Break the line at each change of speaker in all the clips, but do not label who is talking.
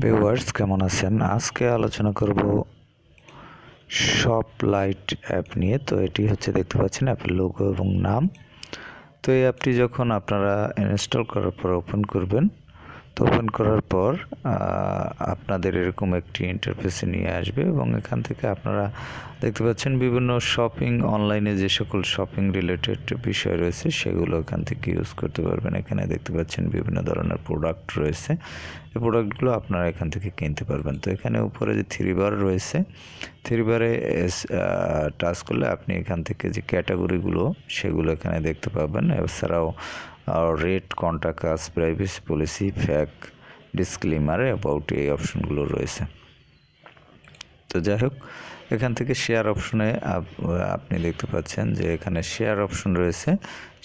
Viewers কেমন আছেন? আজকে আলোচনা করব শপ লাইট অ্যাপ নিয়ে। তো এটি হচ্ছে দেখতে পাচ্ছেন অ্যাপের লোগো এবং নাম। তো এই অ্যাপটি যখন আপনারা ইনস্টল করার পর ওপেন করবেন, তো ওপেন করার পর আপনাদের এরকম একটি ইন্টারফেসে নিয়ে আসবে এবং এখান থেকে আপনারা দেখতে পাচ্ছেন বিভিন্ন শপিং অনলাইনে যে সকল শপিং রিলেটেড বিষয় রয়েছে সেগুলো এখান থেকে ইউজ করতে পারবেন। এখানে দেখতে পাচ্ছেন বিভিন্ন ধরনের প্রোডাক্ট রয়েছে, এই প্রোডাক্টগুলো আপনারা এখান থেকে কিনতে পারবেন। তো এখানে উপরে যে থ্রি বার রয়েছে, থ্রি বারে টাচ করলে আপনি এখান থেকে যে ক্যাটাগরিগুলো সেগুলো এখানে দেখতে পাবেন। এছাড়াও rate, contact us, privacy policy, FAQ, disclaimer, about এই অপশনগুলো রয়েছে। তো যাই হোক, এখান থেকে শেয়ার অপশনে আপনি দেখতে পাচ্ছেন যে এখানে শেয়ার অপশন রয়েছে।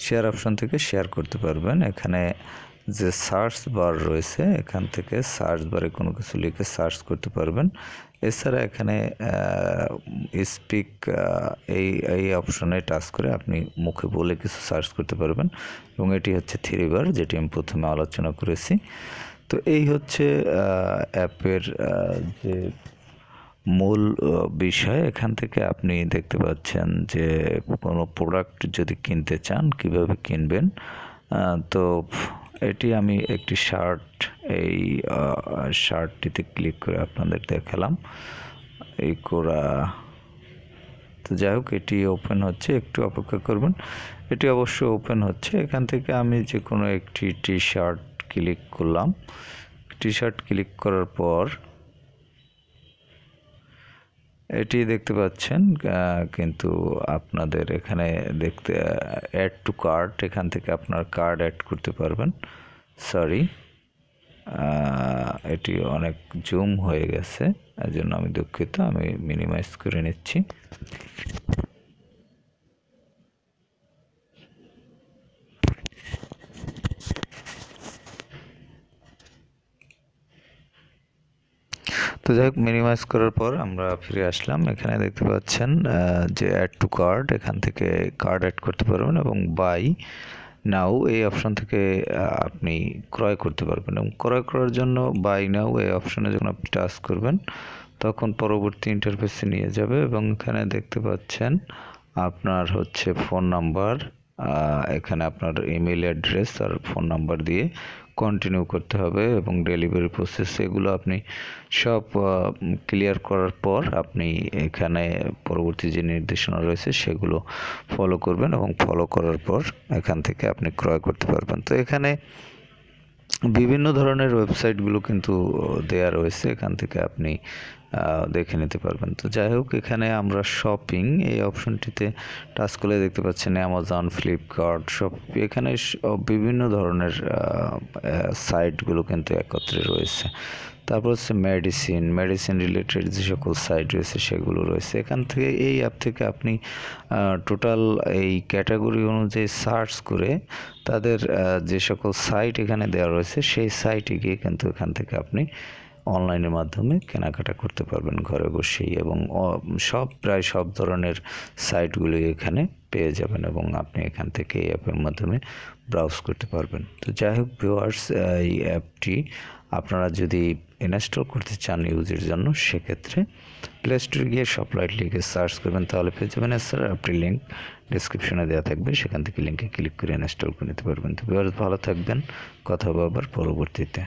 শেয়ার অপশন থেকে শেয়ার করতে পারবেন। এখানে যে সার্চ বার রয়েছে, এখান থেকে সার্চ বারে কোনো কিছু লিখে সার্চ করতে পারবেন। এছাড়া এখানে স্পিক এই অপশনে টাচ করে আপনি মুখে বলে কিছু সার্চ করতে পারবেন এবং এটি হচ্ছে থ্রি বার, যেটি আমি প্রথমে আলোচনা করেছি। তো এই হচ্ছে অ্যাপের যে মূল বিষয়। এখান থেকে আপনি দেখতে পাচ্ছেন যে কোনো প্রোডাক্ট যদি কিনতে চান কিভাবে কিনবেন। তো এটি আমি একটি এই শার্টটিতে ক্লিক করে আপনাদের দেখালাম এই করা। তো যাই হোক, এটি ওপেন হচ্ছে, একটু অপেক্ষা করবেন। এটি অবশ্য ওপেন হচ্ছে। এখান থেকে আমি যে কোনো একটি টি শার্ট ক্লিক করলাম। টি শার্ট ক্লিক করার পর এটি দেখতে পাচ্ছেন, কিন্তু আপনাদের এখানে দেখতে অ্যাড টু কার্ট, এখান থেকে আপনার কার্ড অ্যাড করতে পারবেন। সরি, এটি অনেক জুম হয়ে গেছে, এর জন্য আমি দুঃখিত। আমি মিনিমাইজ করে নিচ্ছি। তো যাই হোক, মিনিমাইজ করার পর আমরা ফিরে আসলাম। এখানে দেখতে পাচ্ছেন যে অ্যাড টু কার্ট, এখান থেকে কার্ড অ্যাড করতে পারবেন এবং বাই নাও এই অপশন থেকে আপনি ক্রয় করতে পারবেন। এবং ক্রয় করার জন্য বাই নাও এই অপশনে যখন আপনি টাচ করবেন তখন পরবর্তী ইন্টারফেসে নিয়ে যাবে এবং এখানে দেখতে পাচ্ছেন আপনার হচ্ছে ফোন নাম্বার, এখানে আপনার ইমেল অ্যাড্রেস আর ফোন নাম্বার দিয়ে কন্টিনিউ করতে হবে এবং ডেলিভারি প্রসেস এগুলো আপনি সব ক্লিয়ার করার পর আপনি এখানে পরবর্তী যে নির্দেশনা রয়েছে সেগুলো ফলো করবেন এবং ফলো করার পর এখান থেকে আপনি ক্রয় করতে পারবেন। তো এখানে বিভিন্ন ধরনের ওয়েবসাইটগুলো কিন্তু দেয়া রয়েছে, এখান থেকে আপনি দেখে নিতে পারবেন। তো যাই হোক, এখানে আমরা শপিং এই অপশনটিতে টাচ করলে দেখতে পাচ্ছেন অ্যামাজন, ফ্লিপকার্ট, শপি, এখানে বিভিন্ন ধরনের সাইটগুলো কিন্তু একত্রে রয়েছে। তারপর হচ্ছে মেডিসিন রিলেটেড যে সকল সাইট রয়েছে সেগুলো রয়েছে। এখান থেকে এই অ্যাপ থেকে আপনি টোটাল এই ক্যাটাগরি অনুযায়ী সার্চ করে তাদের যে সকল সাইট এখানে দেওয়া রয়েছে সেই সাইটে গিয়ে কিন্তু এখান থেকে আপনি অনলাইনের মাধ্যমে কেনাকাটা করতে পারবেন ঘরে বসেই এবং প্রায় সব ধরনের সাইটগুলি এখানে পেয়ে যাবেন এবং আপনি এখান থেকে এই অ্যাপের মাধ্যমে ব্রাউজ করতে পারবেন। তো যাই হোক ভিউয়ার্স, এই অ্যাপটি আপনারা যদি ইনস্টল করতে চান ইউজের জন্য সেক্ষেত্রে প্লে স্টোরে গিয়ে শপ লাইট লিখে সার্চ করবেন, তাহলে পেয়ে যাবেন। স্যার আপনি লিঙ্ক ডিসক্রিপশনে দেওয়া থাকবে, সেখান থেকে লিঙ্কে ক্লিক করে ইনস্টল করে নিতে পারবেন। তো ভিউয়ার্স ভালো থাকবেন, কথা হবে আবার পরবর্তীতে।